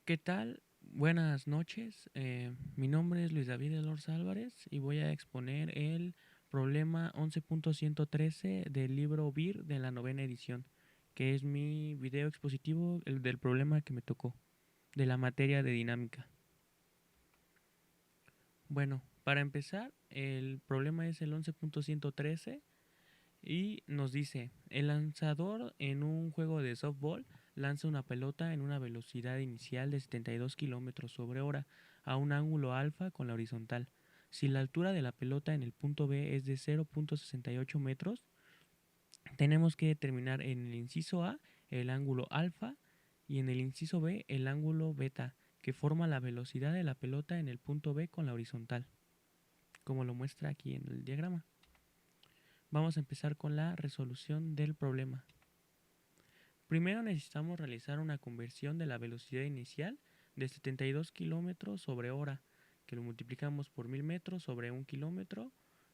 ¿Qué tal? Buenas noches. Mi nombre es Luis David Elorza Álvarez y voy a exponer el problema 11.113 del libro BIR de la novena edición, que es mi video expositivo del problema que me tocó, de la materia de dinámica. Bueno, para empezar, el problema es el 11.113 y nos dice, el lanzador en un juego de softball lanza una pelota en una velocidad inicial de 72 km sobre hora a un ángulo alfa con la horizontal. Si la altura de la pelota en el punto B es de 0.68 metros, tenemos que determinar en el inciso A el ángulo alfa y en el inciso B el ángulo beta, que forma la velocidad de la pelota en el punto B con la horizontal, como lo muestra aquí en el diagrama. Vamos a empezar con la resolución del problema. Primero necesitamos realizar una conversión de la velocidad inicial de 72 km sobre hora, que lo multiplicamos por 1000 metros sobre 1 kilómetro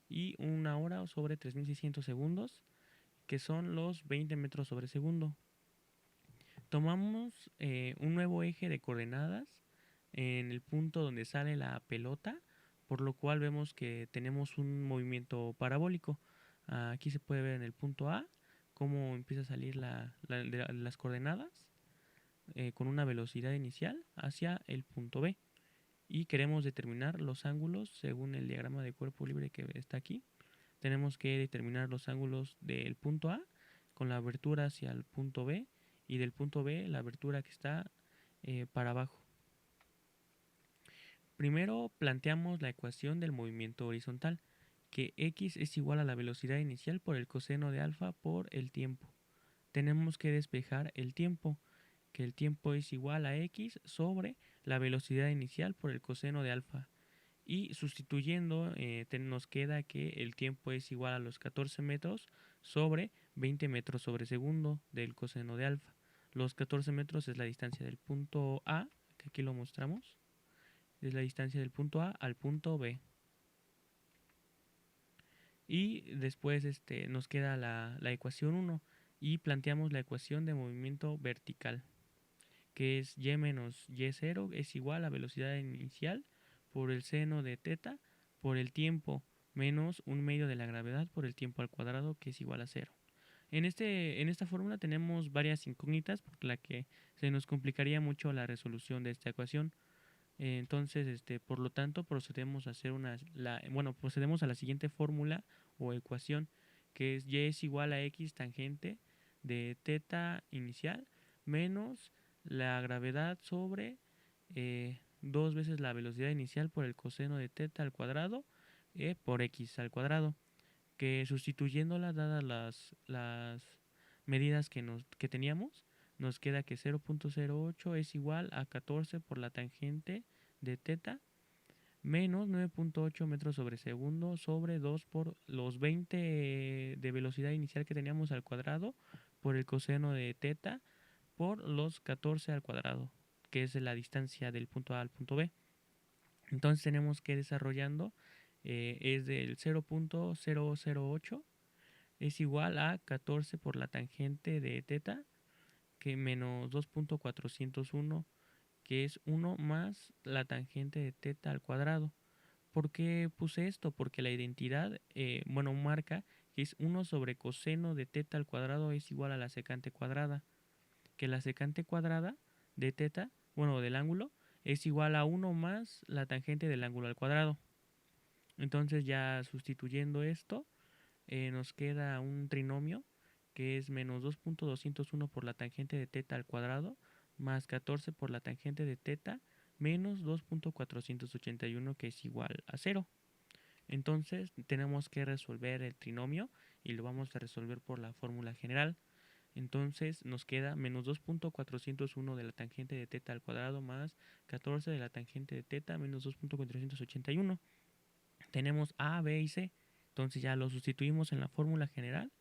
y una hora sobre 3600 segundos, que son los 20 metros sobre segundo. Tomamos un nuevo eje de coordenadas en el punto donde sale la pelota, por lo cual vemos que tenemos un movimiento parabólico. Aquí se puede ver en el punto A cómo empieza a salir las coordenadas con una velocidad inicial hacia el punto B. Y queremos determinar los ángulos según el diagrama de cuerpo libre que está aquí. Tenemos que determinar los ángulos del punto A con la abertura hacia el punto B y del punto B la abertura que está para abajo. Primero planteamos la ecuación del movimiento horizontal, que x es igual a la velocidad inicial por el coseno de alfa por el tiempo. Tenemos que despejar el tiempo, que el tiempo es igual a x sobre la velocidad inicial por el coseno de alfa. Y sustituyendo nos queda que el tiempo es igual a los 14 metros sobre 20 metros sobre segundo del coseno de alfa. Los 14 metros es la distancia del punto A, que aquí lo mostramos, es la distancia del punto A al punto B. Y después nos queda la ecuación 1 y planteamos la ecuación de movimiento vertical, que es y menos y0 es igual a velocidad inicial por el seno de teta por el tiempo menos un medio de la gravedad por el tiempo al cuadrado, que es igual a 0. En esta fórmula tenemos varias incógnitas por la que se nos complicaría mucho la resolución de esta ecuación. Entonces, por lo tanto, procedemos a hacer procedemos a la siguiente fórmula o ecuación, que es y es igual a x tangente de teta inicial menos la gravedad sobre 2 veces la velocidad inicial por el coseno de teta al cuadrado por x al cuadrado, que sustituyéndola dadas las medidas que teníamos, nos queda que 0.08 es igual a 14 por la tangente de teta menos 9.8 metros sobre segundo sobre 2 por los 20 de velocidad inicial que teníamos al cuadrado por el coseno de teta por los 14 al cuadrado, que es la distancia del punto A al punto B. Entonces tenemos que desarrollando es del 0.008 es igual a 14 por la tangente de teta, que menos 2.401, que es 1 más la tangente de teta al cuadrado. ¿Por qué puse esto? Porque la identidad, marca que es 1 sobre coseno de teta al cuadrado es igual a la secante cuadrada, que la secante cuadrada de teta, del ángulo, es igual a 1 más la tangente del ángulo al cuadrado. Entonces ya sustituyendo esto, nos queda un trinomio que es menos 2.201 por la tangente de teta al cuadrado más 14 por la tangente de teta menos 2.481, que es igual a 0. Entonces tenemos que resolver el trinomio y lo vamos a resolver por la fórmula general. Entonces nos queda menos 2.401 de la tangente de teta al cuadrado más 14 de la tangente de teta menos 2.481. Tenemos A, B y C. Entonces ya lo sustituimos en la fórmula general,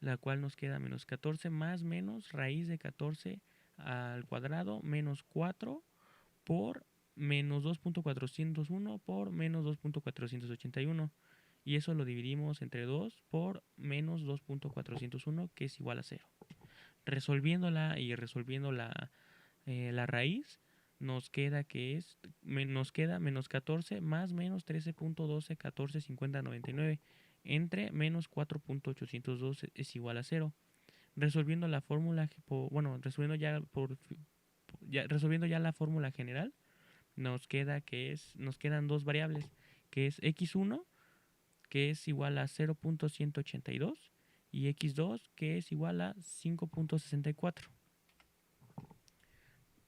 la cual nos queda menos 14 más menos raíz de 14 al cuadrado menos 4 por menos 2.401 por menos 2.481. Y eso lo dividimos entre 2 por menos 2.401, que es igual a 0. Resolviéndola y resolviendo la raíz, nos queda que es, nos queda menos 14 más menos 13.12145099 entre menos 4.812 es igual a 0. Resolviendo la fórmula, resolviendo ya la fórmula general, nos quedan dos variables, que es x1, que es igual a 0.182, y x2, que es igual a 5.64.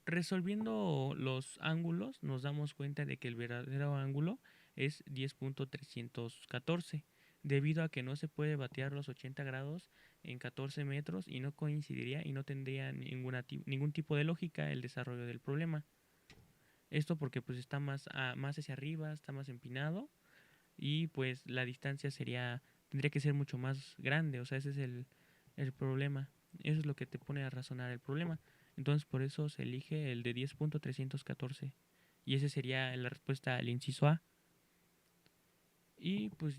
Resolviendo los ángulos, nos damos cuenta de que el verdadero ángulo es 10.314, debido a que no se puede batear los 80 grados en 14 metros y no coincidiría y no tendría ningún tipo de lógica el desarrollo del problema. Esto porque pues está más hacia arriba, está más empinado, y pues la distancia tendría que ser mucho más grande. O sea, ese es el problema. Eso es lo que te pone a razonar el problema. Entonces por eso se elige el de 10.314, y esa sería la respuesta al inciso A. Y pues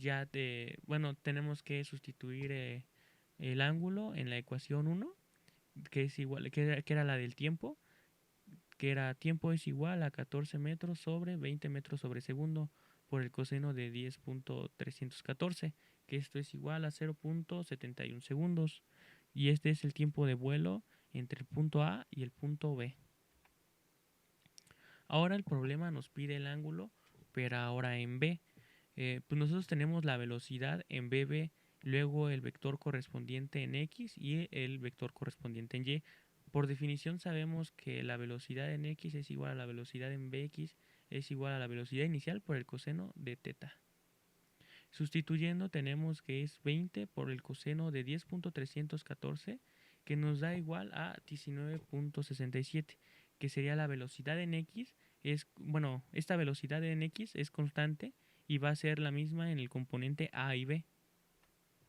tenemos que sustituir el ángulo en la ecuación 1, que es igual, que era la del tiempo, que era tiempo es igual a 14 metros sobre 20 metros sobre segundo por el coseno de 10.314, que esto es igual a 0.71 segundos. Y este es el tiempo de vuelo entre el punto A y el punto B. Ahora el problema nos pide el ángulo, pero ahora en B. Pues nosotros tenemos la velocidad en BB, luego el vector correspondiente en X y el vector correspondiente en Y. Por definición sabemos que la velocidad en X es igual a la velocidad en Bx es igual a la velocidad inicial por el coseno de teta. Sustituyendo tenemos que es 20 por el coseno de 10.314, que nos da igual a 19.67, que sería la velocidad en X. Esta velocidad en X es constante y va a ser la misma en el componente A y B.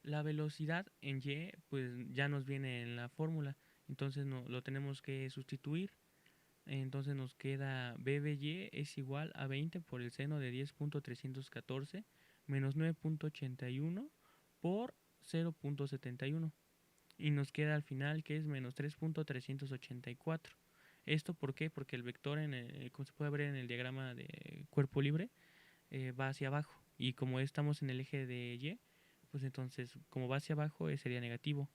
La velocidad en Y pues ya nos viene en la fórmula, entonces no, lo tenemos que sustituir. Entonces nos queda BBY es igual a 20 por el seno de 10.314 menos 9.81 por 0.71. Y nos queda al final que es menos 3.384. ¿Esto por qué? Porque el vector, como se puede ver en el diagrama de cuerpo libre, va hacia abajo. Y como estamos en el eje de Y, pues entonces como va hacia abajo sería negativo.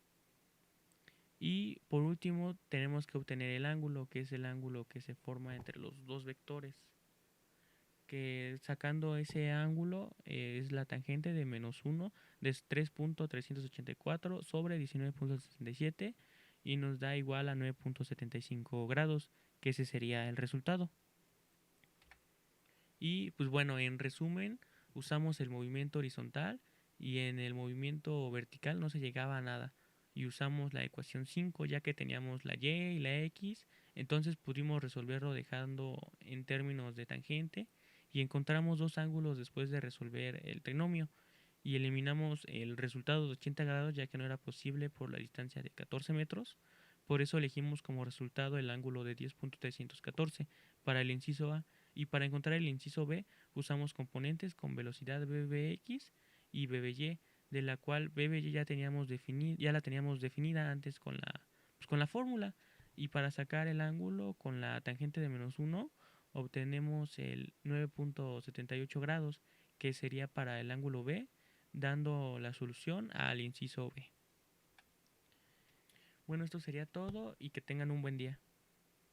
Y por último tenemos que obtener el ángulo, que es el ángulo que se forma entre los dos vectores. Que sacando ese ángulo es la tangente de menos 1 de 3.384 sobre 19.67, y nos da igual a 9.75 grados, que ese sería el resultado. Y pues bueno, en resumen, usamos el movimiento horizontal y en el movimiento vertical no se llegaba a nada. Y usamos la ecuación 5 ya que teníamos la y y la x, entonces pudimos resolverlo dejando en términos de tangente y encontramos dos ángulos después de resolver el trinomio, y eliminamos el resultado de 80 grados ya que no era posible por la distancia de 14 metros. Por eso elegimos como resultado el ángulo de 10.314 para el inciso A, y para encontrar el inciso B usamos componentes con velocidad BBX y BBY, de la cual BBY ya la teníamos definida antes con la fórmula. Y para sacar el ángulo con la tangente de menos 1 obtenemos el 9.78 grados, que sería para el ángulo B, dando la solución al inciso B. Bueno, esto sería todo y que tengan un buen día.